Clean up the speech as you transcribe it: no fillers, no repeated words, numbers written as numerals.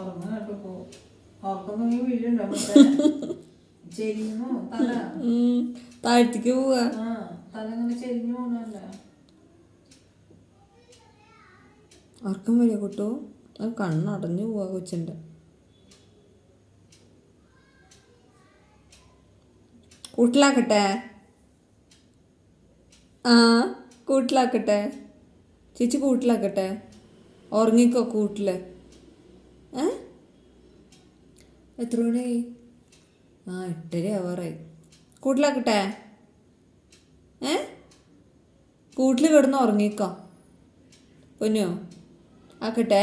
ഉറങ്ങും കേട്ടോ പോ. ഉറക്കം വീഴുണ്ടോ ചെരിഞ്ഞു തല താഴത്തേക്ക് പോവാ. തല ഇങ്ങനെ ചെരിഞ്ഞു പോണല്ലേ. ഉറക്കം വരിക കൂട്ടോ. അത് കണ്ണടഞ്ഞു പോവാ കൊച്ചിൻ്റെ. കൂട്ടിലാക്കട്ടെ? ആ കൂട്ടിലാക്കട്ടെ ചേച്ചി, കൂട്ടിലാക്കട്ടെ? ഉറങ്ങിക്കോ കൂട്ടിൽ. എത്ര മണിയായി? 8:30 ആവാറായി. കൂട്ടിലാക്കട്ടെ? കൂട്ടിൽ കിടന്ന് ഉറങ്ങിക്കോ പൊന്നോ. ആക്കട്ടെ?